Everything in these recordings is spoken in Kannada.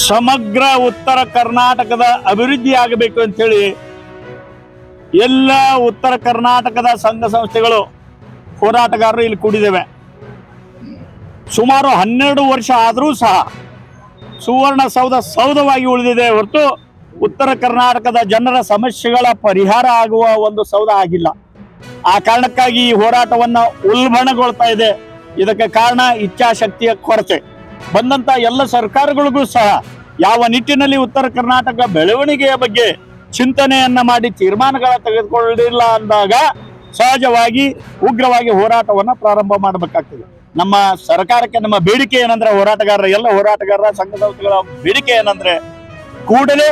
ಸಮಗ್ರ ಉತ್ತರ ಕರ್ನಾಟಕದ ಅಭಿವೃದ್ಧಿ ಆಗಬೇಕು ಅಂತೇಳಿ ಎಲ್ಲ ಉತ್ತರ ಕರ್ನಾಟಕದ ಸಂಘ ಸಂಸ್ಥೆಗಳು ಹೋರಾಟಗಾರರು ಇಲ್ಲಿ ಕೂಡಿದ್ದೇವೆ. ಸುಮಾರು 12 ವರ್ಷ ಆದರೂ ಸಹ ಸುವರ್ಣಸೌಧ ಸೌಧವಾಗಿ ಉಳಿದಿದೆ ಹೊರತು ಉತ್ತರ ಕರ್ನಾಟಕದ ಜನರ ಸಮಸ್ಯೆಗಳ ಪರಿಹಾರ ಆಗುವ ಒಂದು ಸೌಧ ಆಗಿಲ್ಲ. ಆ ಕಾರಣಕ್ಕಾಗಿ ಈ ಹೋರಾಟವನ್ನ ಉಲ್ಬಣಗೊಳ್ತಾ ಇದೆ. ಇದಕ್ಕೆ ಕಾರಣ ಇಚ್ಛಾಶಕ್ತಿಯ ಕೊರತೆ. ಬಂದಂತ ಎಲ್ಲ ಸರ್ಕಾರಗಳಿಗೂ ಸಹ ಯಾವ ನಿಟ್ಟಿನಲ್ಲಿ ಉತ್ತರ ಕರ್ನಾಟಕ ಬೆಳವಣಿಗೆಯ ಬಗ್ಗೆ ಚಿಂತನೆಯನ್ನ ಮಾಡಿ ತೀರ್ಮಾನಗಳ ತೆಗೆದುಕೊಳ್ಳಲಿಲ್ಲ ಅಂದಾಗ ಸಹಜವಾಗಿ ಉಗ್ರವಾಗಿ ಹೋರಾಟವನ್ನ ಪ್ರಾರಂಭ ಮಾಡಬೇಕಾಗ್ತದೆ. ನಮ್ಮ ಸರ್ಕಾರಕ್ಕೆ ನಮ್ಮ ಬೇಡಿಕೆ ಏನಂದ್ರೆ, ಎಲ್ಲ ಹೋರಾಟಗಾರರ ಸಂಘ ಸಂಸ್ಥೆಗಳ ಬೇಡಿಕೆ ಏನಂದ್ರೆ, ಕೂಡಲೇ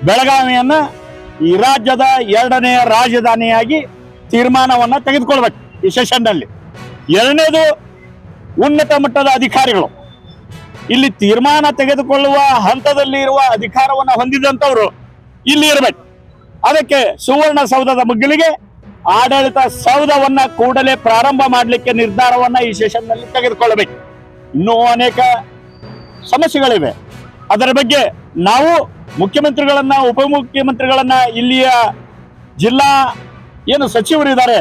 ಬೆಳಗಾವಿಯನ್ನ ಈ ರಾಜ್ಯದ 2ನೇ ರಾಜಧಾನಿಯಾಗಿ ತೀರ್ಮಾನವನ್ನ ತೆಗೆದುಕೊಳ್ಬೇಕು ಈ ಸೆಷನ್ ನಲ್ಲಿ. ಎರಡನೇದು, ಉನ್ನತ ಮಟ್ಟದ ಅಧಿಕಾರಿಗಳು ಇಲ್ಲಿ ತೀರ್ಮಾನ ತೆಗೆದುಕೊಳ್ಳುವ ಹಂತದಲ್ಲಿ ಇರುವ ಅಧಿಕಾರವನ್ನ ಹೊಂದಿದಂತವರು ಇಲ್ಲಿ ಇರಬೇಕು. ಅದಕ್ಕೆ ಸುವರ್ಣಸೌಧದ ಮುಗ್ಗಲಿಗೆ ಆಡಳಿತ ಸೌಧವನ್ನ ಕೂಡಲೇ ಪ್ರಾರಂಭ ಮಾಡಲಿಕ್ಕೆ ನಿರ್ಧಾರವನ್ನ ಈ ಸೆಷನ್ ನಲ್ಲಿ ತೆಗೆದುಕೊಳ್ಳಬೇಕು. ಇನ್ನೂ ಅನೇಕ ಸಮಸ್ಯೆಗಳಿವೆ. ಅದರ ಬಗ್ಗೆ ನಾವು ಮುಖ್ಯಮಂತ್ರಿಗಳನ್ನ, ಉಪಮುಖ್ಯಮಂತ್ರಿಗಳನ್ನ, ಇಲ್ಲಿಯ ಜಿಲ್ಲಾ ಏನು ಸಚಿವರಿದ್ದಾರೆ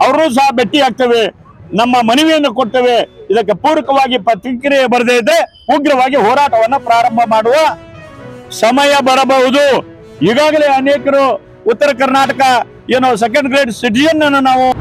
ಅವರು ಸಹ ಭೇಟಿ ಆಗ್ತೇವೆ, ನಮ್ಮ ಮನವಿಯನ್ನು ಕೊಡ್ತೇವೆ. ಇದಕ್ಕೆ ಪೂರಕವಾಗಿ ಪ್ರತಿಕ್ರಿಯೆ ಬರದೇ ಇದ್ರೆ ಉಗ್ರವಾಗಿ ಹೋರಾಟವನ್ನ ಪ್ರಾರಂಭ ಮಾಡುವ ಸಮಯ ಬರಬಹುದು. ಈಗಾಗಲೇ ಅನೇಕರು ಉತ್ತರ ಕರ್ನಾಟಕ ಸೆಕೆಂಡ್ ಗ್ರೇಡ್ ಸಿಟಿಜನ್ ಅನ್ನು ನಾವು